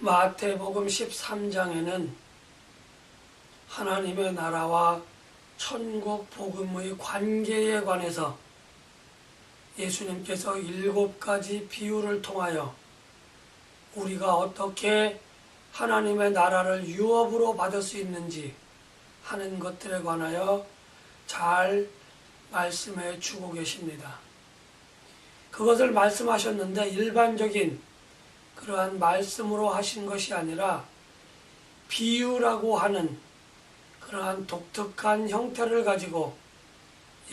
마태복음 13장에는 하나님의 나라와 천국 복음의 관계에 관해서 예수님께서 7가지 비유를 통하여 우리가 어떻게 하나님의 나라를 유업으로 받을 수 있는지 하는 것들에 관하여 잘 말씀해 주고 계십니다. 그것을 말씀하셨는데 일반적인 그러한 말씀으로 하신 것이 아니라 비유라고 하는 그러한 독특한 형태를 가지고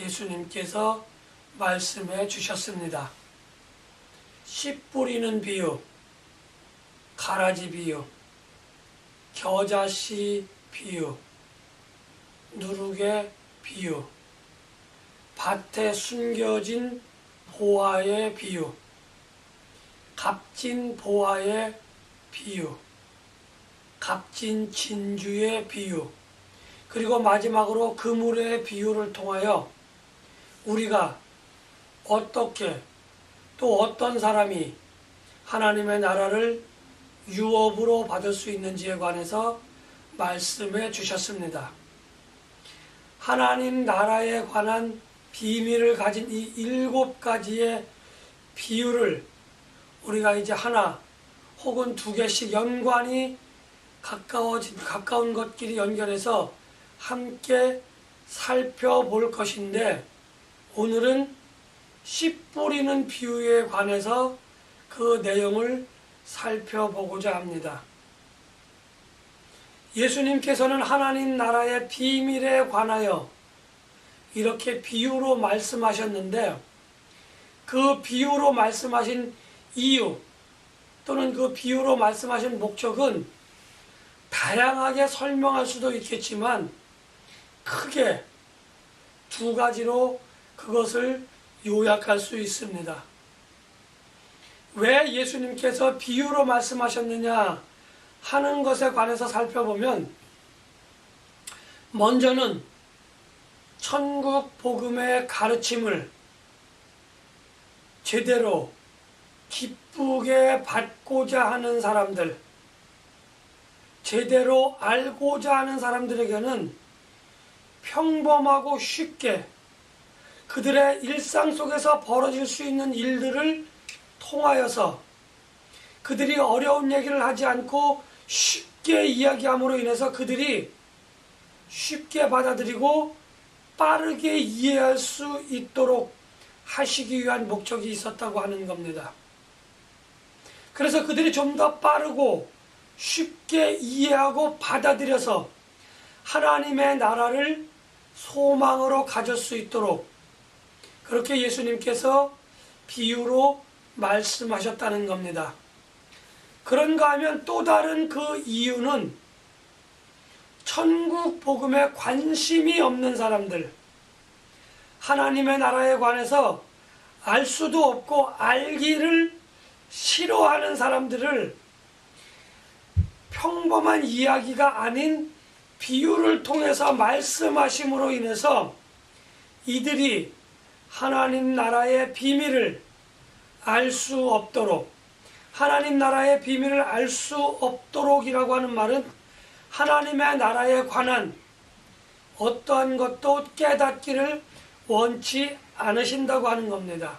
예수님께서 말씀해 주셨습니다. 씨 뿌리는 비유, 가라지 비유, 겨자씨 비유, 누룩의 비유, 밭에 숨겨진 보화의 비유, 값진 보화의 비유, 값진 진주의 비유, 그리고 마지막으로 그물의 비유를 통하여 우리가 어떻게 또 어떤 사람이 하나님의 나라를 유업으로 받을 수 있는지에 관해서 말씀해 주셨습니다. 하나님 나라에 관한 비밀을 가진 이 7가지의 비유를 우리가 이제 하나 혹은 2개씩 연관이 가까운 것끼리 연결해서 함께 살펴볼 것인데, 오늘은 씨 뿌리는 비유에 관해서 그 내용을 살펴보고자 합니다. 예수님께서는 하나님 나라의 비밀에 관하여 이렇게 비유로 말씀하셨는데, 그 비유로 말씀하신 이유 또는 그 비유로 말씀하신 목적은 다양하게 설명할 수도 있겠지만 크게 2가지로 그것을 요약할 수 있습니다. 왜 예수님께서 비유로 말씀하셨느냐 하는 것에 관해서 살펴보면, 먼저는 천국 복음의 가르침을 제대로 기쁘게 받고자 하는 사람들, 제대로 알고자 하는 사람들에게는 평범하고 쉽게 그들의 일상 속에서 벌어질 수 있는 일들을 통하여서 그들이 어려운 얘기를 하지 않고 쉽게 이야기함으로 인해서 그들이 쉽게 받아들이고 빠르게 이해할 수 있도록 하시기 위한 목적이 있었다고 하는 겁니다. 그래서 그들이 좀 더 빠르고 쉽게 이해하고 받아들여서 하나님의 나라를 소망으로 가질 수 있도록 그렇게 예수님께서 비유로 말씀하셨다는 겁니다. 그런가 하면 또 다른 그 이유는 천국 복음에 관심이 없는 사람들, 하나님의 나라에 관해서 알 수도 없고 알기를 싫어하는 사람들을 평범한 이야기가 아닌 비유를 통해서 말씀하심으로 인해서 이들이 하나님 나라의 비밀을 알 수 없도록, 하나님 나라의 비밀을 알 수 없도록이라고 하는 말은 하나님의 나라에 관한 어떠한 것도 깨닫기를 원치 않으신다고 하는 겁니다.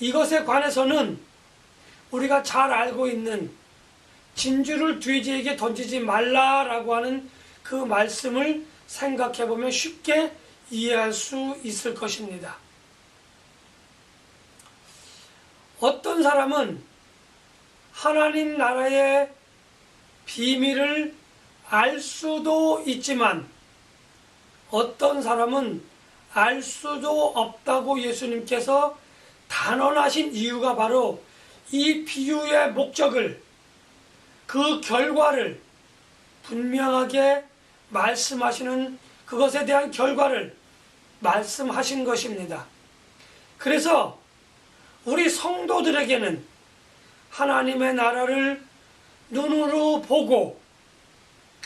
이것에 관해서는 우리가 잘 알고 있는 진주를 돼지에게 던지지 말라라고 하는 그 말씀을 생각해 보면 쉽게 이해할 수 있을 것입니다. 어떤 사람은 하나님 나라의 비밀을 알 수도 있지만 어떤 사람은 알 수도 없다고 예수님께서 단언하신 이유가 바로 이 비유의 목적을, 그 결과를 분명하게 말씀하시는 그것에 대한 결과를 말씀하신 것입니다. 그래서 우리 성도들에게는 하나님의 나라를 눈으로 보고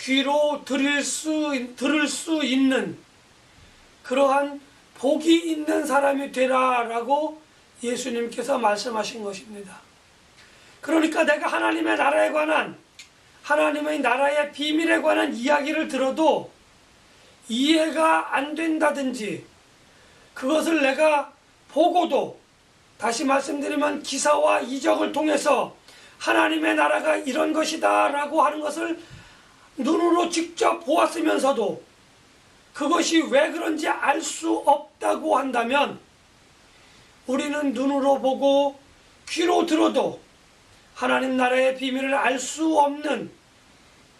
귀로 들을 수 있는 그러한 복이 있는 사람이 되라라고 예수님께서 말씀하신 것입니다. 그러니까 내가 하나님의 나라에 관한, 하나님의 나라의 비밀에 관한 이야기를 들어도 이해가 안 된다든지, 그것을 내가 보고도, 다시 말씀드리면 기사와 이적을 통해서 하나님의 나라가 이런 것이다 라고 하는 것을 눈으로 직접 보았으면서도 그것이 왜 그런지 알 수 없다고 한다면, 우리는 눈으로 보고 귀로 들어도 하나님 나라의 비밀을 알 수 없는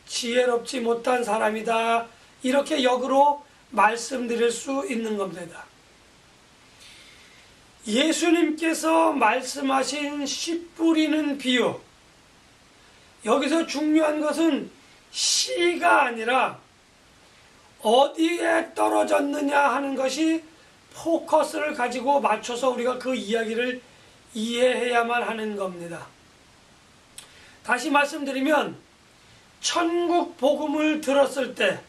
지혜롭지 못한 사람이다, 이렇게 역으로 말씀드릴 수 있는 겁니다. 예수님께서 말씀하신 씨 뿌리는 비유, 여기서 중요한 것은 씨가 아니라 어디에 떨어졌느냐 하는 것이 포커스를 가지고 맞춰서 우리가 그 이야기를 이해해야만 하는 겁니다. 다시 말씀드리면, 천국 복음을 들었을 때,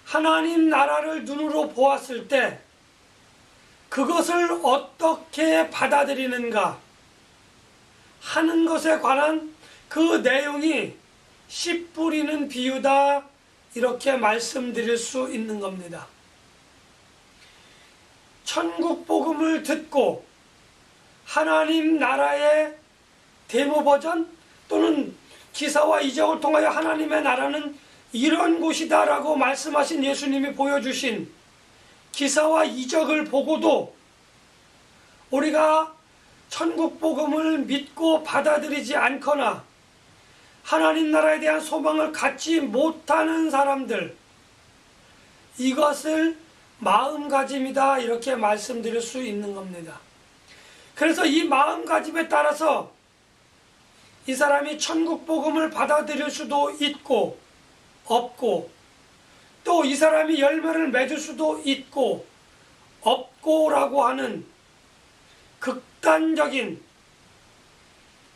하나님 나라를 눈으로 보았을 때 그것을 어떻게 받아들이는가 하는 것에 관한 그 내용이 씨 뿌리는 비유다, 이렇게 말씀드릴 수 있는 겁니다. 천국 복음을 듣고 하나님 나라의 데모 버전 또는 기사와 이적을 통하여 하나님의 나라는 이런 곳이다 라고 말씀하신 예수님이 보여주신 기사와 이적을 보고도 우리가 천국 복음을 믿고 받아들이지 않거나 하나님 나라에 대한 소망을 갖지 못하는 사람들, 이것을 마음가짐이다, 이렇게 말씀드릴 수 있는 겁니다. 그래서 이 마음가짐에 따라서 이 사람이 천국 복음을 받아들일 수도 있고 없고, 또 이 사람이 열매를 맺을 수도 있고 없고라고 하는 극단적인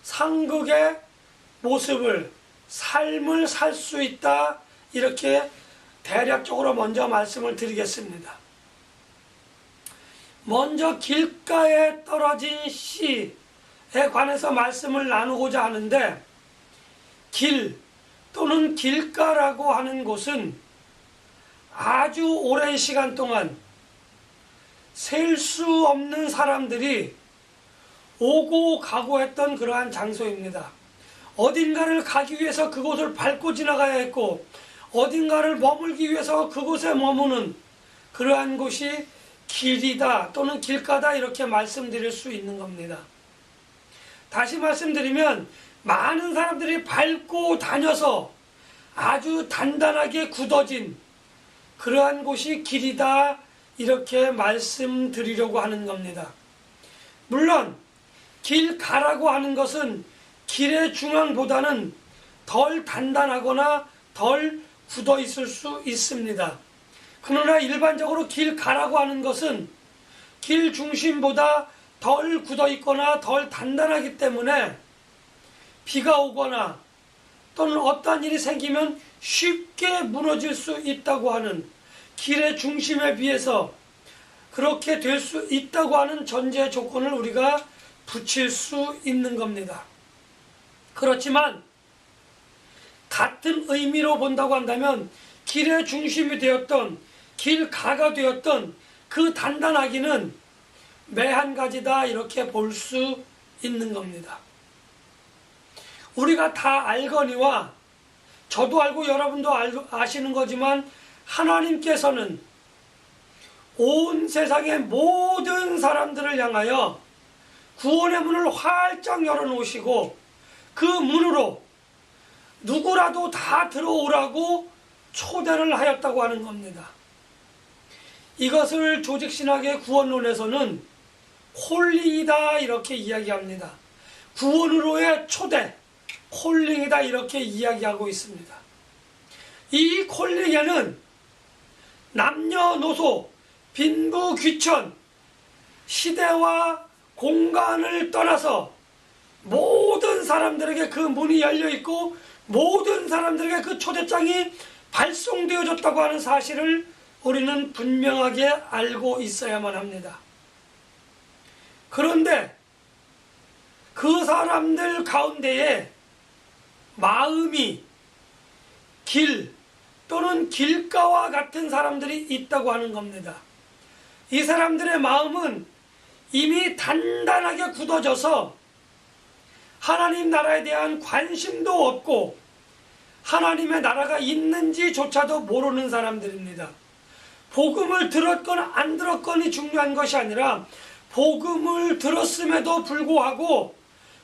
상극의 모습을, 삶을 살 수 있다, 이렇게 대략적으로 먼저 말씀을 드리겠습니다. 먼저 길가에 떨어진 씨에 관해서 말씀을 나누고자 하는데, 길 또는 길가라고 하는 곳은 아주 오랜 시간 동안 셀 수 없는 사람들이 오고 가고 했던 그러한 장소입니다. 어딘가를 가기 위해서 그곳을 밟고 지나가야 했고, 어딘가를 머물기 위해서 그곳에 머무는 그러한 곳이 길이다 또는 길가다, 이렇게 말씀드릴 수 있는 겁니다. 다시 말씀드리면, 많은 사람들이 밟고 다녀서 아주 단단하게 굳어진 그러한 곳이 길이다, 이렇게 말씀드리려고 하는 겁니다. 물론 길가라고 하는 것은 길의 중앙보다는 덜 단단하거나 덜 굳어 있을 수 있습니다. 그러나 일반적으로 길가라고 하는 것은 길 중심보다 덜 굳어 있거나 덜 단단하기 때문에 비가 오거나 또는 어떠한 일이 생기면 쉽게 무너질 수 있다고 하는, 길의 중심에 비해서 그렇게 될 수 있다고 하는 전제 조건을 우리가 붙일 수 있는 겁니다. 그렇지만 같은 의미로 본다고 한다면 길의 중심이 되었던, 길가가 되었던 그 단단하기는 매 한 가지다, 이렇게 볼 수 있는 겁니다. 우리가 다 알거니와 저도 알고 여러분도 아시는 거지만, 하나님께서는 온 세상의 모든 사람들을 향하여 구원의 문을 활짝 열어놓으시고 그 문으로 누구라도 다 들어오라고 초대를 하였다고 하는 겁니다. 이것을 조직신학의 구원론에서는 콜링이다, 이렇게 이야기합니다. 구원으로의 초대, 콜링이다, 이렇게 이야기하고 있습니다. 이 콜링에는 남녀노소, 빈부 귀천, 시대와 공간을 떠나서 모든 사람들에게 그 문이 열려 있고 모든 사람들에게 그 초대장이 발송되어졌다고 하는 사실을 우리는 분명하게 알고 있어야만 합니다. 그런데 그 사람들 가운데에 마음이 길 또는 길가와 같은 사람들이 있다고 하는 겁니다. 이 사람들의 마음은 이미 단단하게 굳어져서 하나님 나라에 대한 관심도 없고 하나님의 나라가 있는지조차도 모르는 사람들입니다. 복음을 들었거나 안 들었거니 중요한 것이 아니라 복음을 들었음에도 불구하고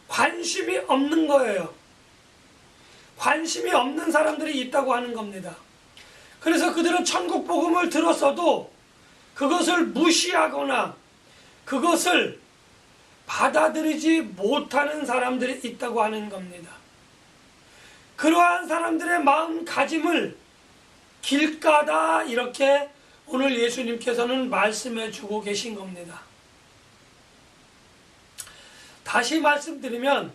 관심이 없는 거예요. 관심이 없는 사람들이 있다고 하는 겁니다. 그래서 그들은 천국 복음을 들었어도 그것을 무시하거나 그것을 받아들이지 못하는 사람들이 있다고 하는 겁니다. 그러한 사람들의 마음가짐을 길가다 이렇게 오늘 예수님께서는 말씀해 주고 계신 겁니다. 다시 말씀드리면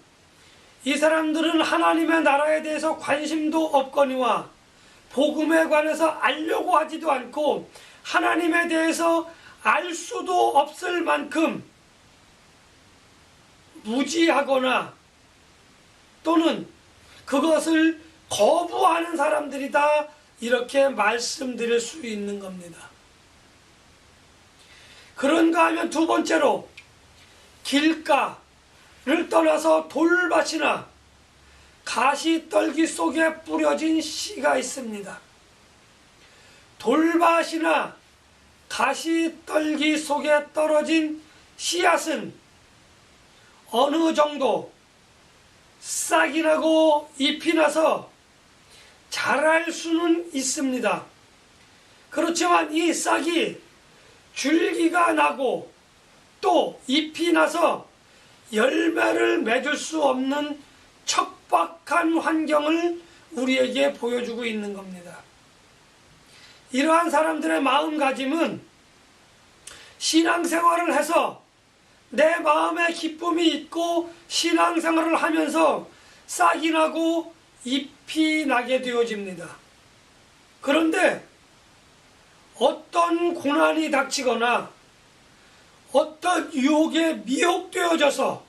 이 사람들은 하나님의 나라에 대해서 관심도 없거니와 복음에 관해서 알려고 하지도 않고 하나님에 대해서 알 수도 없을 만큼 무지하거나 또는 그것을 거부하는 사람들이다 이렇게 말씀드릴 수 있는 겁니다. 그런가 하면 두 번째로 길가를 떠나서 돌밭이나 가시떨기 속에 뿌려진 씨가 있습니다. 돌밭이나 가시떨기 속에 떨어진 씨앗은 어느 정도 싹이 나고 잎이 나서 자랄 수는 있습니다. 그렇지만 이 싹이 줄기가 나고 또 잎이 나서 열매를 맺을 수 없는 척박한 환경을 우리에게 보여주고 있는 겁니다. 이러한 사람들의 마음가짐은 신앙생활을 해서 내 마음에 기쁨이 있고 신앙생활을 하면서 싹이 나고 잎이 나게 되어집니다. 그런데 어떤 고난이 닥치거나 어떤 유혹에 미혹되어져서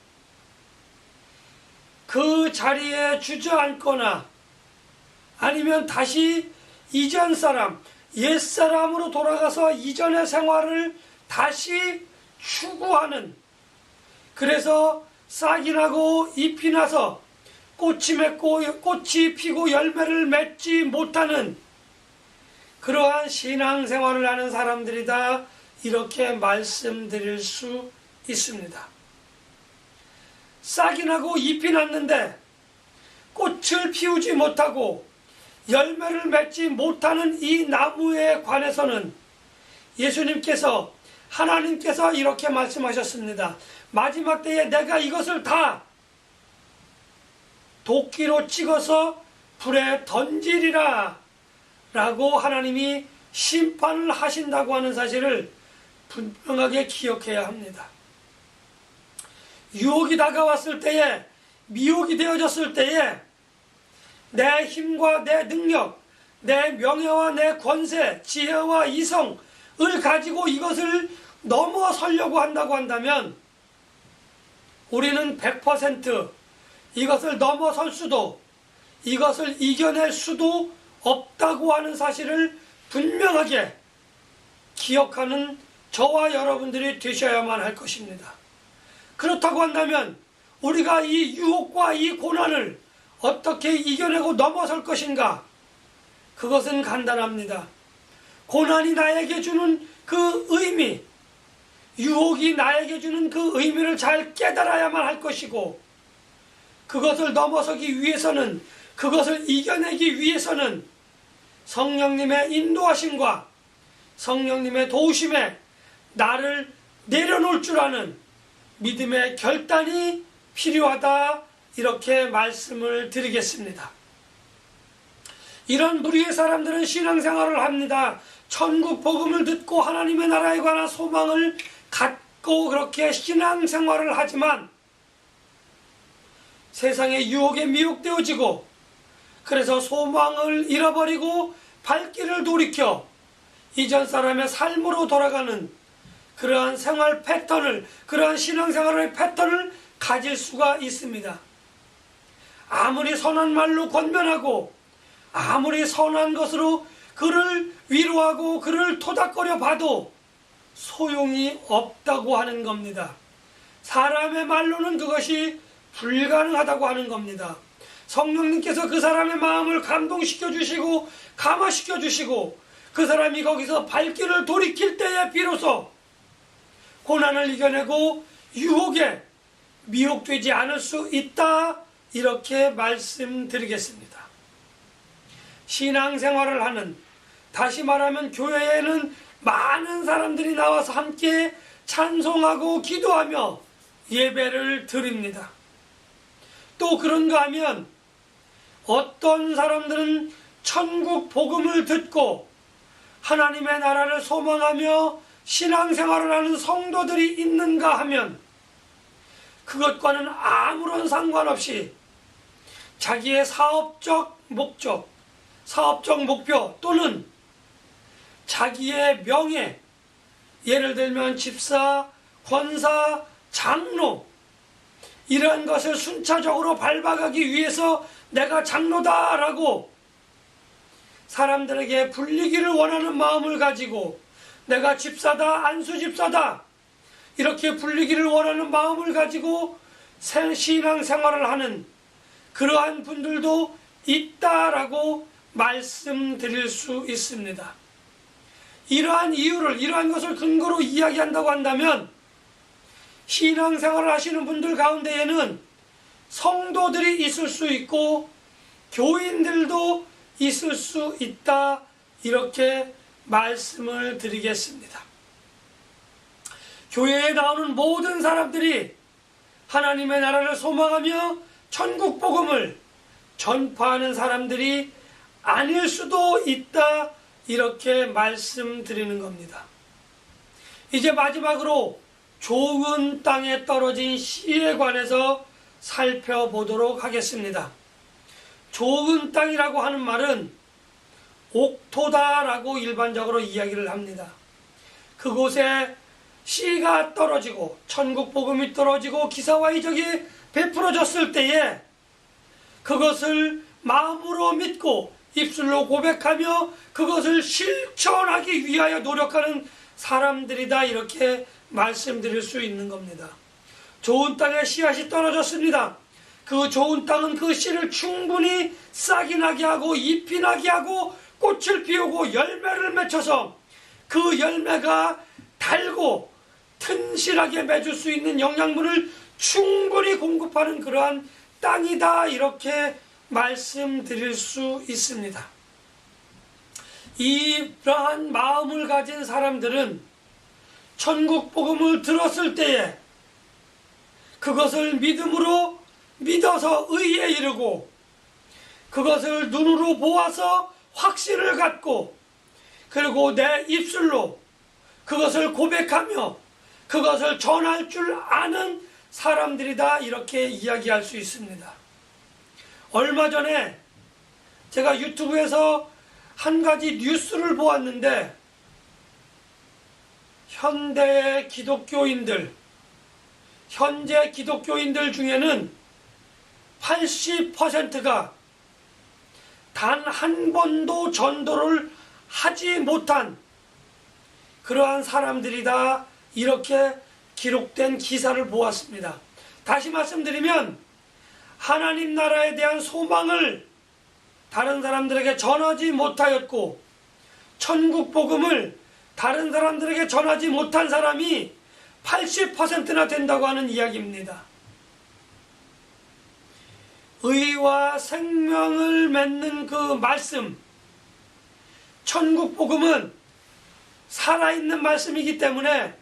그 자리에 주저앉거나 아니면 다시 이전 사람, 옛사람으로 돌아가서 이전의 생활을 다시 추구하는, 그래서 싹이 나고 잎이 나서 꽃이 피고 열매를 맺지 못하는 그러한 신앙생활을 하는 사람들이다 이렇게 말씀드릴 수 있습니다. 싹이 나고 잎이 났는데 꽃을 피우지 못하고 열매를 맺지 못하는 이 나무에 관해서는 예수님께서 하나님께서 이렇게 말씀하셨습니다. 마지막 때에 내가 이것을 다 도끼로 찍어서 불에 던지리라 라고 하나님이 심판을 하신다고 하는 사실을 분명하게 기억해야 합니다. 유혹이 다가왔을 때에, 미혹이 되어졌을 때에 내 힘과 내 능력, 내 명예와 내 권세, 지혜와 이성을 가지고 이것을 넘어서려고 한다고 한다면 우리는 100% 이것을 넘어설 수도, 이것을 이겨낼 수도 없다고 하는 사실을 분명하게 기억하는 저와 여러분들이 되셔야만 할 것입니다. 그렇다고 한다면 우리가 이 유혹과 이 고난을 어떻게 이겨내고 넘어설 것인가? 그것은 간단합니다. 고난이 나에게 주는 그 의미, 유혹이 나에게 주는 그 의미를 잘 깨달아야만 할 것이고, 그것을 넘어서기 위해서는, 그것을 이겨내기 위해서는 성령님의 인도하심과 성령님의 도우심에 나를 내려놓을 줄 아는 믿음의 결단이 필요하다 이렇게 말씀을 드리겠습니다. 이런 무리의 사람들은 신앙생활을 합니다. 천국 복음을 듣고 하나님의 나라에 관한 소망을 갖고 그렇게 신앙생활을 하지만 세상의 유혹에 미혹되어지고 그래서 소망을 잃어버리고 발길을 돌이켜 이전 사람의 삶으로 돌아가는 그러한 생활 패턴을, 그러한 신앙생활의 패턴을 가질 수가 있습니다. 아무리 선한 말로 권면하고 아무리 선한 것으로 그를 위로하고 그를 토닥거려 봐도 소용이 없다고 하는 겁니다. 사람의 말로는 그것이 불가능하다고 하는 겁니다. 성령님께서 그 사람의 마음을 감동시켜 주시고 감화시켜 주시고 그 사람이 거기서 발길을 돌이킬 때에 비로소 고난을 이겨내고 유혹에 미혹되지 않을 수 있다, 이렇게 말씀드리겠습니다. 신앙생활을 하는, 다시 말하면 교회에는 많은 사람들이 나와서 함께 찬송하고 기도하며 예배를 드립니다. 또 그런가 하면 어떤 사람들은 천국 복음을 듣고 하나님의 나라를 소망하며 신앙생활을 하는 성도들이 있는가 하면 그것과는 아무런 상관없이 자기의 사업적 목적, 사업적 목표 또는 자기의 명예, 예를 들면 집사, 권사, 장로, 이러한 것을 순차적으로 밟아가기 위해서 내가 장로다라고 사람들에게 불리기를 원하는 마음을 가지고 내가 집사다, 안수집사다 이렇게 불리기를 원하는 마음을 가지고 신앙생활을 하는 그러한 분들도 있다라고 말씀드릴 수 있습니다. 이러한 이유를, 이러한 것을 근거로 이야기한다고 한다면 신앙생활을 하시는 분들 가운데에는 성도들이 있을 수 있고 교인들도 있을 수 있다, 이렇게 말씀을 드리겠습니다. 교회에 나오는 모든 사람들이 하나님의 나라를 소망하며 천국 복음을 전파하는 사람들이 아닐 수도 있다, 이렇게 말씀드리는 겁니다. 이제 마지막으로 좋은 땅에 떨어진 씨에 관해서 살펴보도록 하겠습니다. 좋은 땅이라고 하는 말은 옥토다라고 일반적으로 이야기를 합니다. 그곳에 씨가 떨어지고 천국 복음이 떨어지고 기사와 이적이 베풀어졌을 때에 그것을 마음으로 믿고 입술로 고백하며 그것을 실천하기 위하여 노력하는 사람들이다, 이렇게 말씀드릴 수 있는 겁니다. 좋은 땅에 씨앗이 떨어졌습니다. 그 좋은 땅은 그 씨를 충분히 싹이 나게 하고 잎이 나게 하고 꽃을 피우고 열매를 맺혀서 그 열매가 달고 튼실하게 맺을 수 있는 영양분을 충분히 공급하는 그러한 땅이다, 이렇게 말씀드릴 수 있습니다. 이러한 마음을 가진 사람들은 천국 복음을 들었을 때에 그것을 믿음으로 믿어서 의에 이르고 그것을 눈으로 보아서 확신을 갖고 그리고 내 입술로 그것을 고백하며 그것을 전할 줄 아는 사람들이다, 이렇게 이야기할 수 있습니다. 얼마 전에 제가 유튜브에서 한 가지 뉴스를 보았는데 현재 기독교인들 중에는 80%가 단 한 번도 전도를 하지 못한 그러한 사람들이다, 이렇게 기록된 기사를 보았습니다. 다시 말씀드리면 하나님 나라에 대한 소망을 다른 사람들에게 전하지 못하였고 천국 복음을 다른 사람들에게 전하지 못한 사람이 80%나 된다고 하는 이야기입니다. 의와 생명을 맺는 그 말씀, 천국 복음은 살아있는 말씀이기 때문에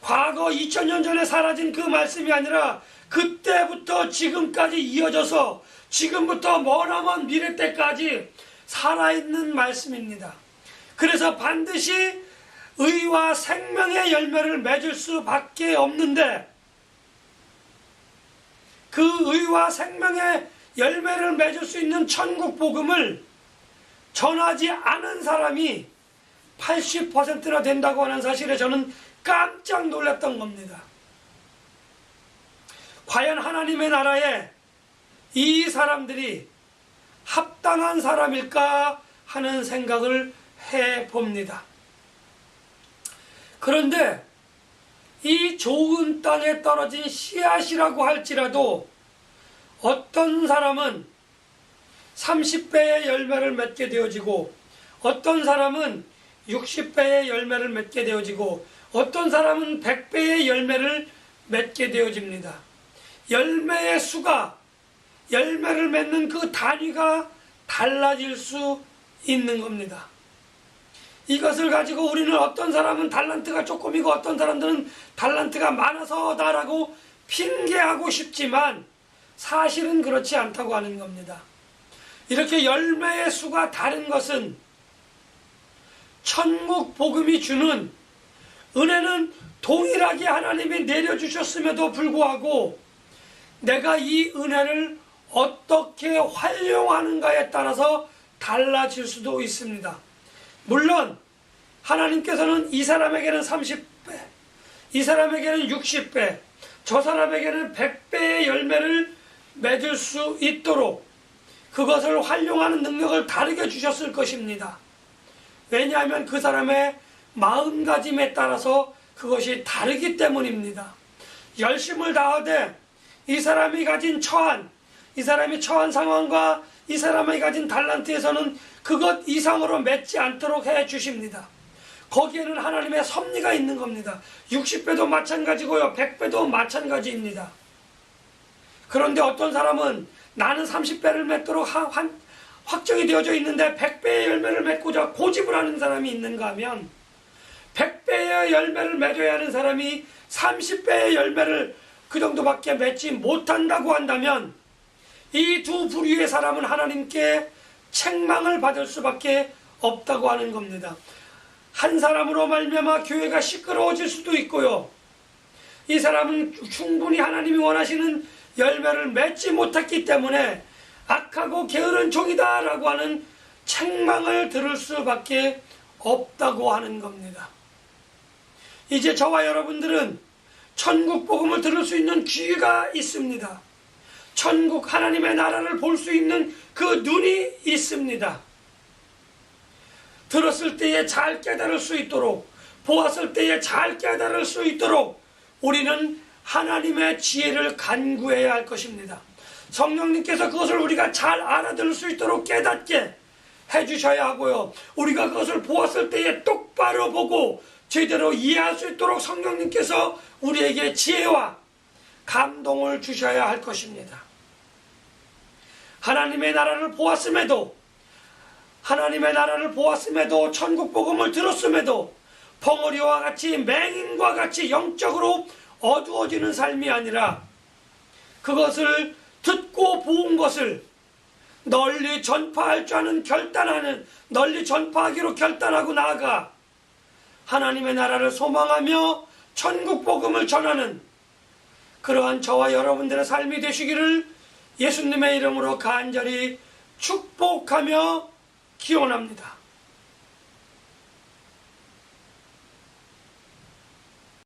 과거 2000년 전에 사라진 그 말씀이 아니라 그때부터 지금까지 이어져서 지금부터 머나먼 미래 때까지 살아있는 말씀입니다. 그래서 반드시 의와 생명의 열매를 맺을 수밖에 없는데 그 의와 생명의 열매를 맺을 수 있는 천국 복음을 전하지 않은 사람이 80%나 된다고 하는 사실에 저는 깜짝 놀랐던 겁니다. 과연 하나님의 나라에 이 사람들이 합당한 사람일까 하는 생각을 해봅니다. 그런데 이 좋은 땅에 떨어진 씨앗이라고 할지라도 어떤 사람은 30배의 열매를 맺게 되어지고 어떤 사람은 60배의 열매를 맺게 되어지고 어떤 사람은 100배의 열매를 맺게 되어집니다. 열매의 수가, 열매를 맺는 그 단위가 달라질 수 있는 겁니다. 이것을 가지고 우리는 어떤 사람은 달란트가 조금이고 어떤 사람들은 달란트가 많아서다라고 핑계하고 싶지만 사실은 그렇지 않다고 하는 겁니다. 이렇게 열매의 수가 다른 것은 천국 복음이 주는 은혜는 동일하게 하나님이 내려주셨음에도 불구하고 내가 이 은혜를 어떻게 활용하는가에 따라서 달라질 수도 있습니다. 물론 하나님께서는 이 사람에게는 30배, 이 사람에게는 60배, 저 사람에게는 100배의 열매를 맺을 수 있도록 그것을 활용하는 능력을 다르게 주셨을 것입니다. 왜냐하면 그 사람의 마음가짐에 따라서 그것이 다르기 때문입니다. 열심을 다하되 이 사람이 가진 처한, 이 사람이 처한 상황과 이 사람이 가진 달란트에서는 그것 이상으로 맺지 않도록 해 주십니다. 거기에는 하나님의 섭리가 있는 겁니다. 60배도 마찬가지고요, 100배도 마찬가지입니다. 그런데 어떤 사람은 나는 30배를 맺도록 확정이 되어져 있는데 100배의 열매를 맺고자 고집을 하는 사람이 있는가 하면 100배의 열매를 맺어야 하는 사람이 30배의 열매를 그 정도밖에 맺지 못한다고 한다면 이 두 부류의 사람은 하나님께 책망을 받을 수밖에 없다고 하는 겁니다. 한 사람으로 말미암아 교회가 시끄러워질 수도 있고요, 이 사람은 충분히 하나님이 원하시는 열매를 맺지 못했기 때문에 악하고 게으른 종이다 라고 하는 책망을 들을 수밖에 없다고 하는 겁니다. 이제 저와 여러분들은 천국 복음을 들을 수 있는 귀가 있습니다. 천국 하나님의 나라를 볼 수 있는 그 눈이 있습니다. 들었을 때에 잘 깨달을 수 있도록, 보았을 때에 잘 깨달을 수 있도록 우리는 하나님의 지혜를 간구해야 할 것입니다. 성령님께서 그것을 우리가 잘 알아들을 수 있도록 깨닫게 해주셔야 하고요, 우리가 그것을 보았을 때에 똑바로 보고 제대로 이해할 수 있도록 성령님께서 우리에게 지혜와 감동을 주셔야 할 것입니다. 하나님의 나라를 보았음에도, 하나님의 나라를 보았음에도, 천국 복음을 들었음에도 벙어리와 같이, 맹인과 같이 영적으로 어두워지는 삶이 아니라 그것을 듣고 본 것을 널리 전파할 줄 아는 결단하는, 널리 전파하기로 결단하고 나아가 하나님의 나라를 소망하며 천국 복음을 전하는 그러한 저와 여러분들의 삶이 되시기를 예수님의 이름으로 간절히 축복하며 기원합니다.